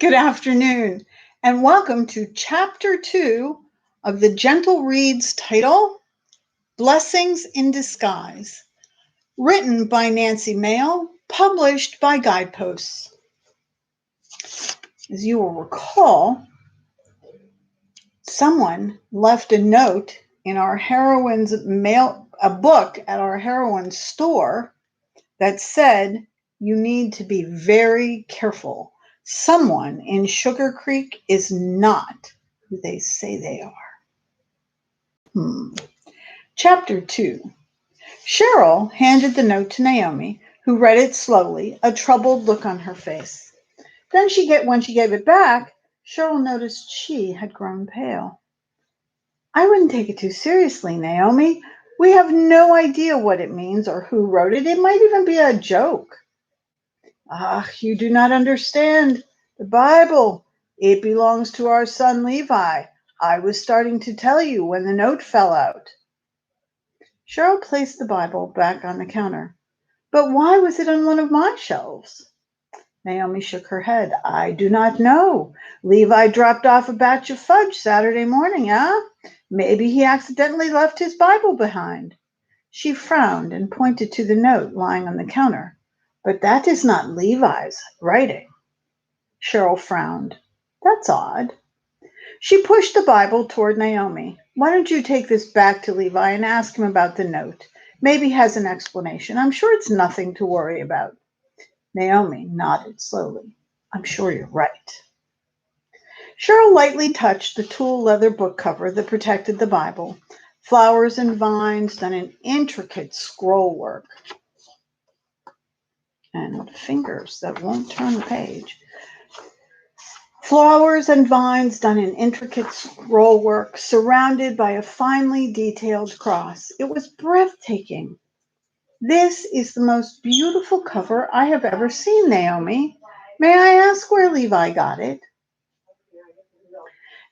Good afternoon, and welcome to Chapter 2 of the Gentle Reads title, Blessings in Disguise, written by Nancy Mayle, published by Guideposts. As you will recall, someone left a note in our heroine's mail, a book at our heroine's store that said, "You need to be very careful. Someone in Sugar Creek is not who they say they are." Chapter 2. Cheryl handed the note to Naomi, who read it slowly, a troubled look on her face. Then when she gave it back, Cheryl noticed she had grown pale. "I wouldn't take it too seriously, Naomi. We have no idea what it means or who wrote it. It might even be a joke." "Ah, you do not understand. The Bible, it belongs to our son Levi. I was starting to tell you when the note fell out." Cheryl placed the Bible back on the counter. "But why was it on one of my shelves?" Naomi shook her head. "I do not know. Levi dropped off a batch of fudge Saturday morning, Maybe he accidentally left his Bible behind." She frowned and pointed to the note lying on the counter. "But that is not Levi's writing." Cheryl frowned. "That's odd." She pushed the Bible toward Naomi. "Why don't you take this back to Levi and ask him about the note? Maybe he has an explanation. I'm sure it's nothing to worry about." Naomi nodded slowly. "I'm sure you're right." Cheryl lightly touched the tulle leather book cover that protected the Bible. Flowers and vines done in intricate scroll work. And fingers that won't turn the page. Flowers and vines done in intricate scroll work, surrounded by a finely detailed cross. It was breathtaking. "This is the most beautiful cover I have ever seen, Naomi. May I ask where Levi got it?"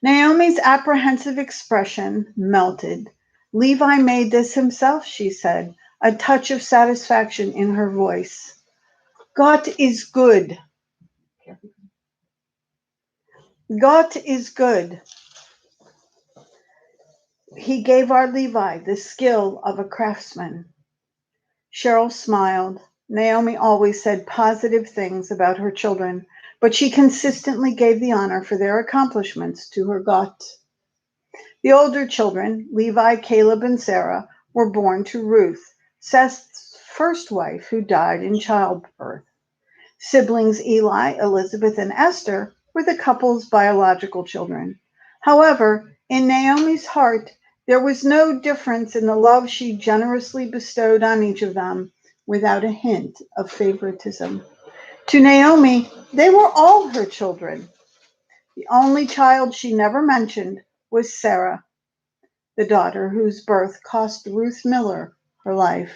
Naomi's apprehensive expression melted. "Levi made this himself," she said, a touch of satisfaction in her voice. "Gott is good. Gott is good. He gave our Levi the skill of a craftsman." Cheryl smiled. Naomi always said positive things about her children, but she consistently gave the honor for their accomplishments to her Gott. The older children, Levi, Caleb, and Sarah, were born to Ruth, Seth's first wife, who died in childbirth. Siblings Eli, Elizabeth, and Esther were the couple's biological children. However, in Naomi's heart, there was no difference in the love she generously bestowed on each of them, without a hint of favoritism. To Naomi, they were all her children. The only child she never mentioned was Sarah, the daughter whose birth cost Ruth Miller her life.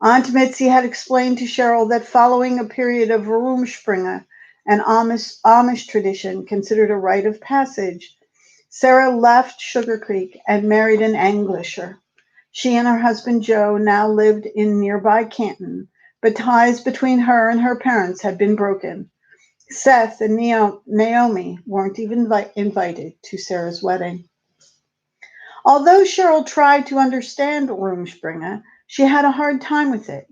Aunt Mitzi had explained to Cheryl that following a period of Rumspringa, an Amish tradition considered a rite of passage, Sarah left Sugar Creek and married an Englisher. She and her husband Joe now lived in nearby Canton, but ties between her and her parents had been broken. Seth and Naomi weren't even invited to Sarah's wedding. Although Cheryl tried to understand Rumspringa, she had a hard time with it.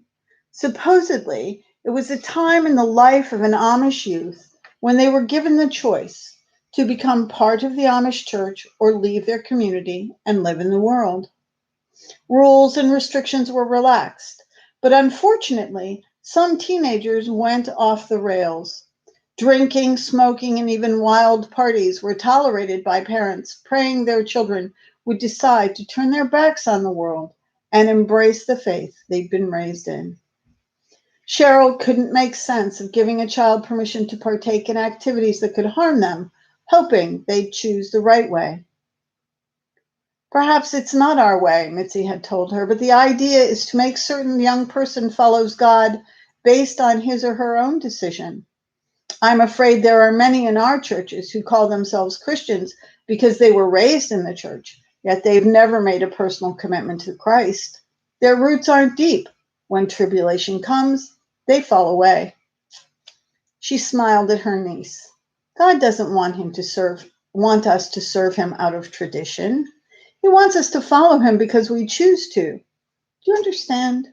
Supposedly, it was a time in the life of an Amish youth when they were given the choice to become part of the Amish church or leave their community and live in the world. Rules and restrictions were relaxed, but unfortunately, some teenagers went off the rails. Drinking, smoking, and even wild parties were tolerated by parents praying their children would decide to turn their backs on the world and embrace the faith they'd been raised in. Cheryl couldn't make sense of giving a child permission to partake in activities that could harm them, hoping they'd choose the right way. "Perhaps it's not our way," Mitzi had told her, "but the idea is to make certain the young person follows God based on his or her own decision. I'm afraid there are many in our churches who call themselves Christians because they were raised in the church, yet they've never made a personal commitment to Christ. Their roots aren't deep. When tribulation comes, they fall away." She smiled at her niece. God doesn't want us to serve him out of tradition. He wants us to follow him because we choose to. Do you understand?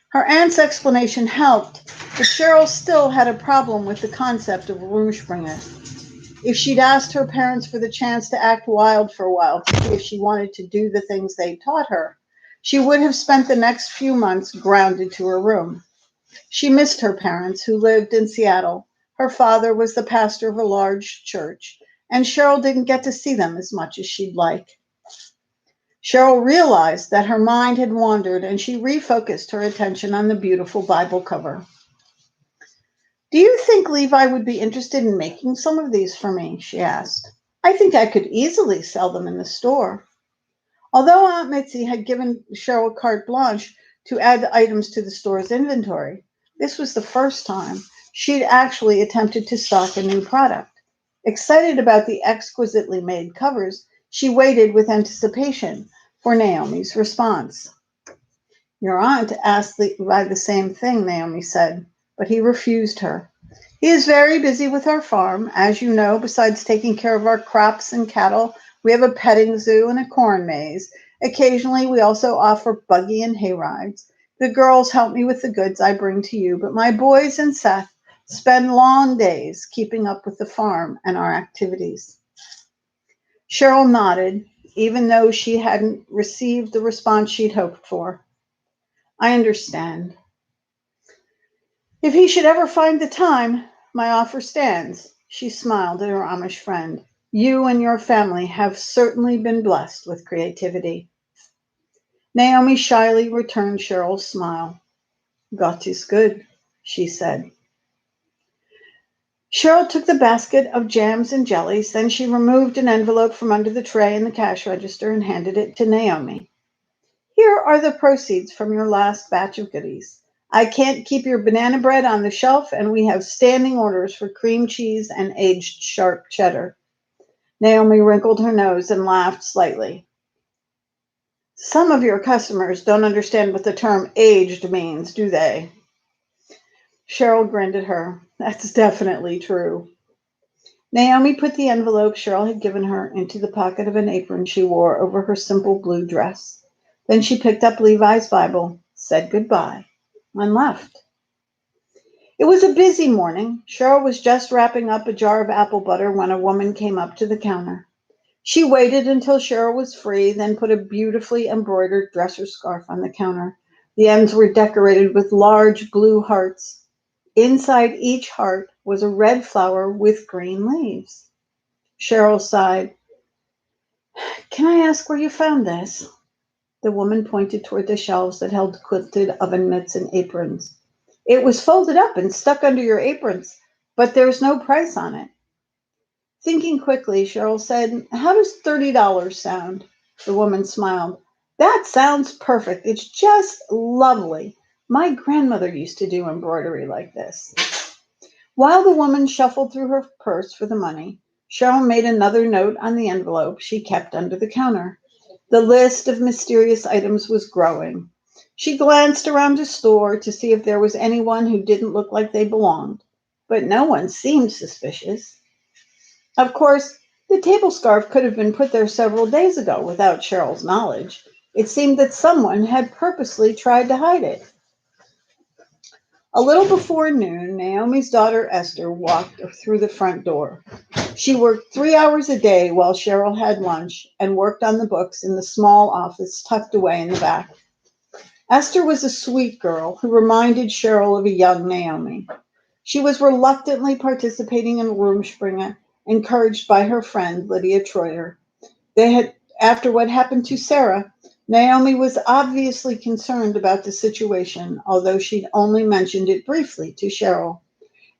Her aunt's explanation helped, but Cheryl still had a problem with the concept of Rumspringa. If she'd asked her parents for the chance to act wild for a while to see if she wanted to do the things they taught her, she would have spent the next few months grounded to her room. She missed her parents, who lived in Seattle. Her father was the pastor of a large church, and Cheryl didn't get to see them as much as she'd like. Cheryl realized that her mind had wandered, and she refocused her attention on the beautiful Bible cover. Do you think Levi would be interested in making some of these for me? She asked. I think I could easily sell them in the store. Although Aunt Mitzi had given Cheryl carte blanche to add the items to the store's inventory, this was the first time she'd actually attempted to stock a new product. Excited about the exquisitely made covers, she waited with anticipation for Naomi's response. Your aunt asked Levi the same thing, Naomi said, but he refused her. He is very busy with our farm. As you know, besides taking care of our crops and cattle, we have a petting zoo and a corn maze. Occasionally, we also offer buggy and hay rides. The girls help me with the goods I bring to you, but my boys and Seth spend long days keeping up with the farm and our activities. Cheryl nodded, even though she hadn't received the response she'd hoped for. I understand. If he should ever find the time, my offer stands. She smiled at her Amish friend. You and your family have certainly been blessed with creativity. Naomi shyly returned Cheryl's smile. Gott is good, she said. Cheryl took the basket of jams and jellies. Then she removed an envelope from under the tray in the cash register and handed it to Naomi. Here are the proceeds from your last batch of goodies. I can't keep your banana bread on the shelf, and we have standing orders for cream cheese and aged sharp cheddar. Naomi wrinkled her nose and laughed slightly. Some of your customers don't understand what the term aged means, do they? Cheryl grinned at her. That's definitely true. Naomi put the envelope Cheryl had given her into the pocket of an apron she wore over her simple blue dress. Then she picked up Levi's Bible, said goodbye, and left. It was a busy morning. Cheryl was just wrapping up a jar of apple butter when a woman came up to the counter. She waited until Cheryl was free, then put a beautifully embroidered dresser scarf on the counter. The ends were decorated with large blue hearts. Inside each heart was a red flower with green leaves. Cheryl sighed. Can I ask where you found this? The woman pointed toward the shelves that held quilted oven mitts and aprons. It was folded up and stuck under your aprons, but there's no price on it. Thinking quickly, Cheryl said, How does $30 sound? The woman smiled. That sounds perfect. It's just lovely. My grandmother used to do embroidery like this. While the woman shuffled through her purse for the money, Cheryl made another note on the envelope she kept under the counter. The list of mysterious items was growing. She glanced around the store to see if there was anyone who didn't look like they belonged, but no one seemed suspicious. Of course, the table scarf could have been put there several days ago without Cheryl's knowledge. It seemed that someone had purposely tried to hide it. A little before noon, Naomi's daughter Esther walked through the front door. She worked 3 hours a day while Cheryl had lunch and worked on the books in the small office tucked away in the back. Esther was a sweet girl who reminded Cheryl of a young Naomi. She was reluctantly participating in Rumspringa, encouraged by her friend Lydia Troyer. After what happened to Sarah, Naomi was obviously concerned about the situation, although she'd only mentioned it briefly to Cheryl.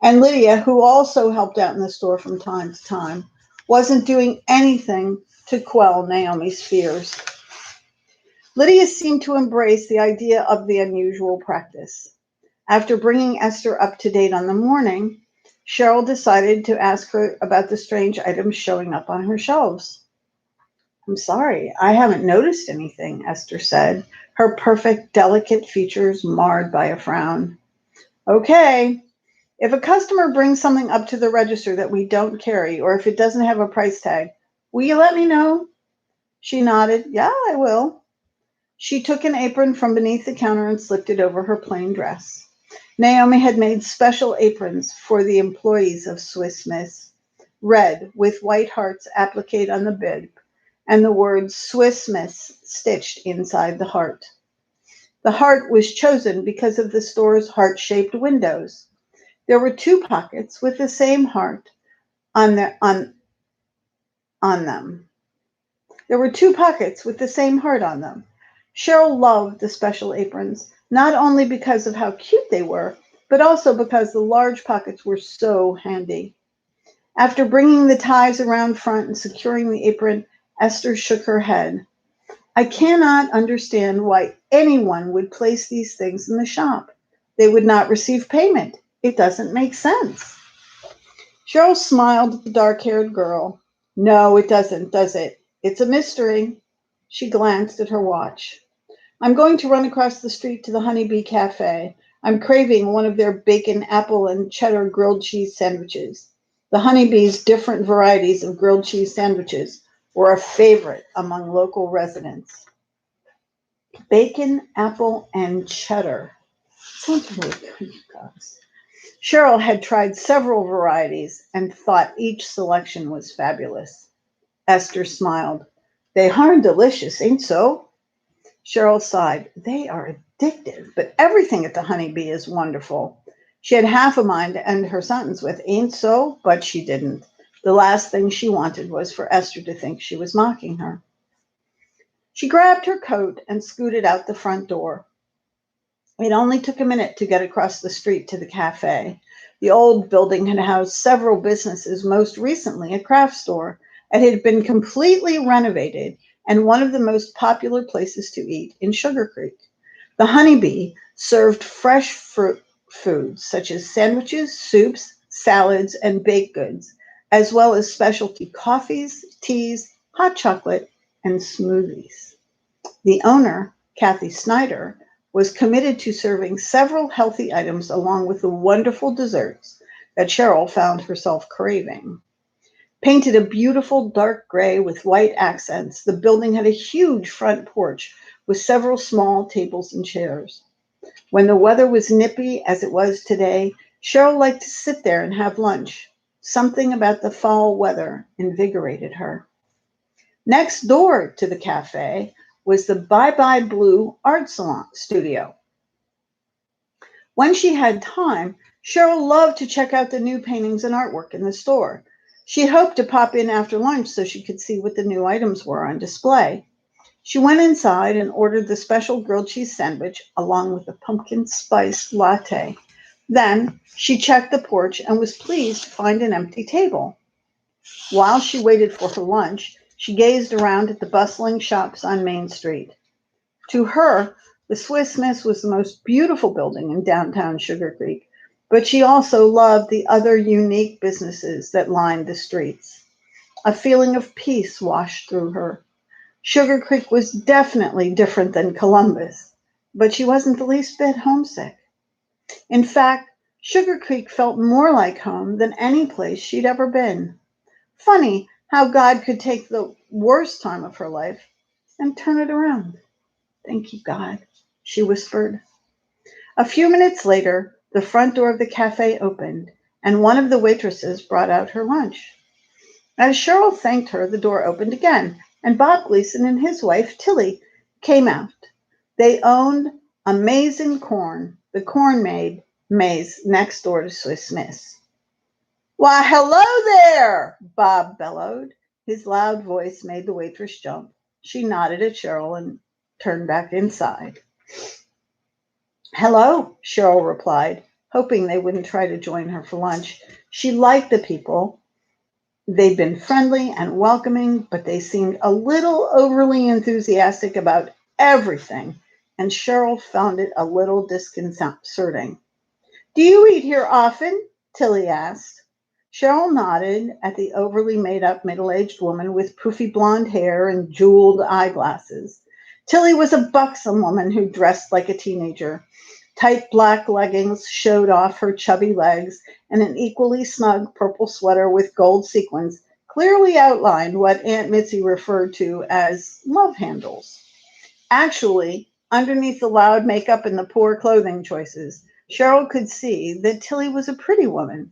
And Lydia, who also helped out in the store from time to time, wasn't doing anything to quell Naomi's fears. Lydia seemed to embrace the idea of the unusual practice. After bringing Esther up to date on the morning, Cheryl decided to ask her about the strange items showing up on her shelves. I'm sorry, I haven't noticed anything, Esther said, her perfect, delicate features marred by a frown. Okay, If a customer brings something up to the register that we don't carry, or if it doesn't have a price tag, will you let me know? She nodded. Yeah, I will. She took an apron from beneath the counter and slipped it over her plain dress. Naomi had made special aprons for the employees of Swiss Miss, red with white hearts appliqued on the bib, and the words Swiss Miss stitched inside the heart. The heart was chosen because of the store's heart-shaped windows. There were two pockets with the same heart on them. There were two pockets with the same heart on them. Cheryl loved the special aprons, not only because of how cute they were, but also because the large pockets were so handy. After bringing the ties around front and securing the apron, Esther shook her head. I cannot understand why anyone would place these things in the shop. They would not receive payment. It doesn't make sense. Cheryl smiled at the dark-haired girl. No, it doesn't, does it? It's a mystery. She glanced at her watch. I'm going to run across the street to the Honey Bee Cafe. I'm craving one of their bacon, apple, and cheddar grilled cheese sandwiches. The Honey Bee's different varieties of grilled cheese sandwiches were a favorite among local residents. Bacon, apple, and cheddar. Sounds really good, you guys. Cheryl had tried several varieties and thought each selection was fabulous. Esther smiled. They aren't delicious, ain't so? Cheryl sighed. They are addictive, but everything at the Honey Bee is wonderful. She had half a mind to end her sentence with ain't so, but she didn't. The last thing she wanted was for Esther to think she was mocking her. She grabbed her coat and scooted out the front door. It only took a minute to get across the street to the cafe. The old building had housed several businesses, most recently a craft store. It had been completely renovated and one of the most popular places to eat in Sugar Creek. The Honey Bee served fresh fruit foods such as sandwiches, soups, salads, and baked goods, as well as specialty coffees, teas, hot chocolate, and smoothies. The owner, Kathy Snyder, was committed to serving several healthy items along with the wonderful desserts that Cheryl found herself craving. Painted a beautiful dark gray with white accents, the building had a huge front porch with several small tables and chairs. When the weather was nippy as it was today, Cheryl liked to sit there and have lunch. Something about the fall weather invigorated her. Next door to the cafe was the Bye Bye Blue art salon studio. When she had time, Cheryl loved to check out the new paintings and artwork in the store. She hoped to pop in after lunch so she could see what the new items were on display. She went inside and ordered the special grilled cheese sandwich along with a pumpkin spice latte. Then she checked the porch and was pleased to find an empty table. While she waited for her lunch, she gazed around at the bustling shops on Main Street. To her, the Swiss Miss was the most beautiful building in downtown Sugar Creek, but she also loved the other unique businesses that lined the streets. A feeling of peace washed through her. Sugar Creek was definitely different than Columbus, but she wasn't the least bit homesick. In fact, Sugar Creek felt more like home than any place she'd ever been. Funny how God could take the worst time of her life and turn it around. Thank you, God, she whispered. A few minutes later, the front door of the cafe opened, and one of the waitresses brought out her lunch. As Cheryl thanked her, the door opened again, and Bob Gleason and his wife, Tilly, came out. They owned Amazing Corn, the corn maze next door to Swiss Miss. Why, hello there, Bob bellowed. His loud voice made the waitress jump. She nodded at Cheryl and turned back inside. Hello, Cheryl replied, hoping they wouldn't try to join her for lunch. She liked the people. They'd been friendly and welcoming, but they seemed a little overly enthusiastic about everything, and Cheryl found it a little disconcerting. Do you eat here often? Tilly asked. Cheryl nodded at the overly made-up middle-aged woman with poofy blonde hair and jeweled eyeglasses. Tilly was a buxom woman who dressed like a teenager. Tight black leggings showed off her chubby legs, and an equally snug purple sweater with gold sequins clearly outlined what Aunt Mitzi referred to as love handles. Actually, underneath the loud makeup and the poor clothing choices, Cheryl could see that Tilly was a pretty woman.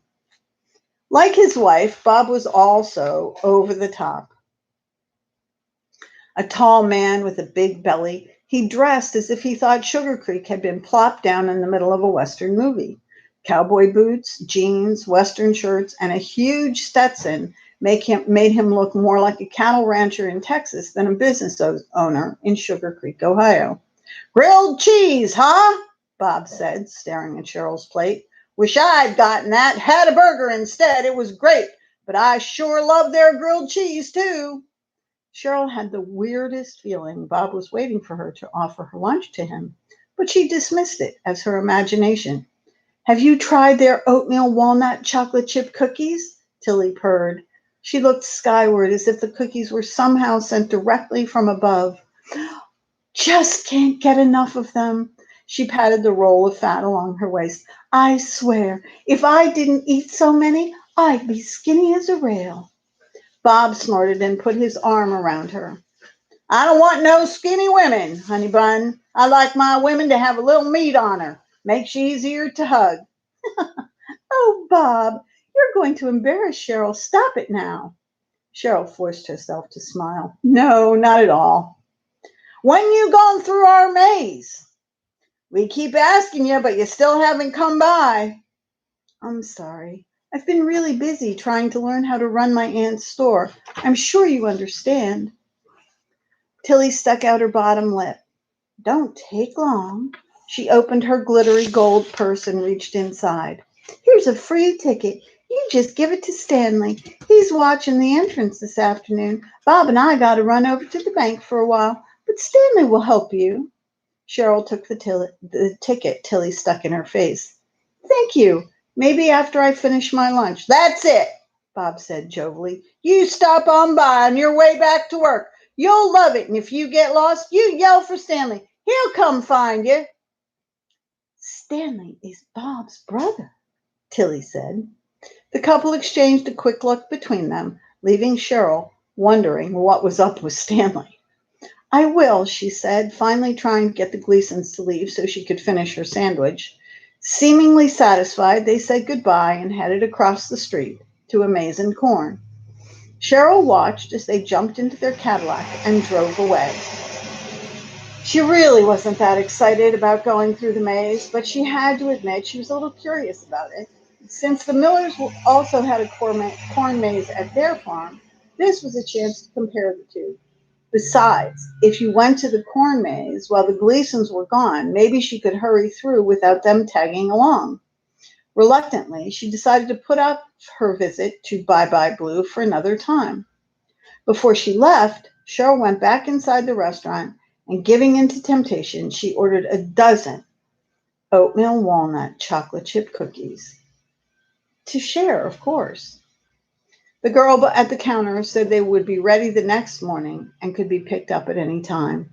Like his wife, Bob was also over the top. A tall man with a big belly, he dressed as if he thought Sugar Creek had been plopped down in the middle of a Western movie. Cowboy boots, jeans, Western shirts, and a huge Stetson made him look more like a cattle rancher in Texas than a business owner in Sugar Creek, Ohio. Grilled cheese, huh? Bob said, staring at Cheryl's plate. Wish I'd gotten that. Had a burger instead. It was great, but I sure love their grilled cheese, too. Cheryl had the weirdest feeling Bob was waiting for her to offer her lunch to him, but she dismissed it as her imagination. Have you tried their oatmeal walnut chocolate chip cookies? Tilly purred. She looked skyward as if the cookies were somehow sent directly from above. Just can't get enough of them. She patted the roll of fat along her waist. I swear, if I didn't eat so many, I'd be skinny as a rail. Bob snorted and put his arm around her. I don't want no skinny women, honey bun. I like my women to have a little meat on her. Makes you easier to hug. Oh, Bob, you're going to embarrass Cheryl. Stop it now. Cheryl forced herself to smile. No, not at all. When you gone through our maze? We keep asking you, but you still haven't come by. I'm sorry. I've been really busy trying to learn how to run my aunt's store. I'm sure you understand. Tilly stuck out her bottom lip. Don't take long. She opened her glittery gold purse and reached inside. Here's a free ticket. You just give it to Stanley. He's watching the entrance this afternoon. Bob and I got to run over to the bank for a while, but Stanley will help you. Cheryl took the ticket Tilly stuck in her face. Thank you. Maybe after I finish my lunch. That's it, Bob said jovially. You stop on by on your way back to work. You'll love it, and if you get lost, you yell for Stanley. He'll come find you. Stanley is Bob's brother, Tilly said. The couple exchanged a quick look between them, leaving Cheryl wondering what was up with Stanley. I will, she said, finally trying to get the Gleasons to leave so she could finish her sandwich. Seemingly satisfied, they said goodbye and headed across the street to a Maize and Corn. Cheryl watched as they jumped into their Cadillac and drove away. She really wasn't that excited about going through the maze, but she had to admit she was a little curious about it. Since the Millers also had a corn maze at their farm, this was a chance to compare the two. Besides, if you went to the corn maze while the Gleasons were gone, maybe she could hurry through without them tagging along. Reluctantly, she decided to put off her visit to Bye Bye Blue for another time. Before she left, Cheryl went back inside the restaurant and, giving in to temptation, she ordered a dozen oatmeal walnut chocolate chip cookies. To share, of course. The girl at the counter said they would be ready the next morning and could be picked up at any time.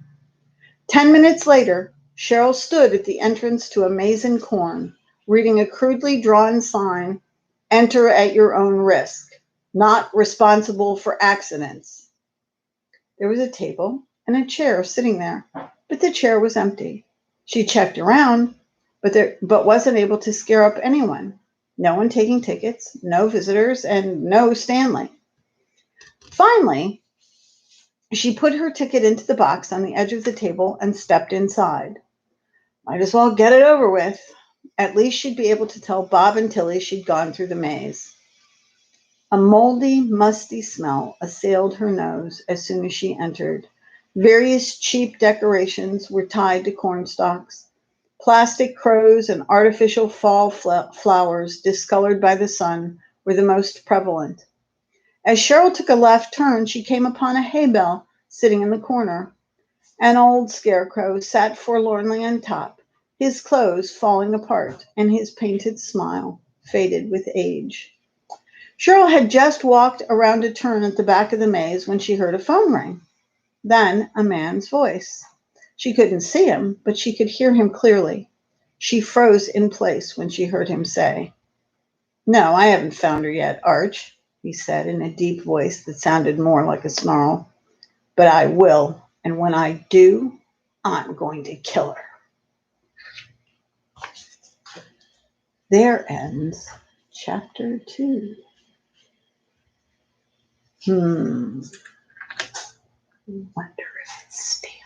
10 minutes later, Cheryl stood at the entrance to a Maize and Corn, reading a crudely drawn sign, "Enter at your own risk. Not responsible for accidents." There was a table and a chair sitting there, but the chair was empty. She checked around, but wasn't able to scare up anyone. No one taking tickets, no visitors, and no Stanley. Finally, she put her ticket into the box on the edge of the table and stepped inside. Might as well get it over with. At least she'd be able to tell Bob and Tilly she'd gone through the maze. A moldy, musty smell assailed her nose as soon as she entered. Various cheap decorations were tied to corn stalks. Plastic crows and artificial fall flowers discolored by the sun were the most prevalent. As Cheryl took a left turn, she came upon a hay bale sitting in the corner. An old scarecrow sat forlornly on top, his clothes falling apart and his painted smile faded with age. Cheryl had just walked around a turn at the back of the maze when she heard a phone ring. Then a man's voice. She couldn't see him, but she could hear him clearly. She froze in place when she heard him say, "No, I haven't found her yet, Arch," he said in a deep voice that sounded more like a snarl. "But I will, and when I do, I'm going to kill her." There ends chapter 2. Wonder if it's Stanley.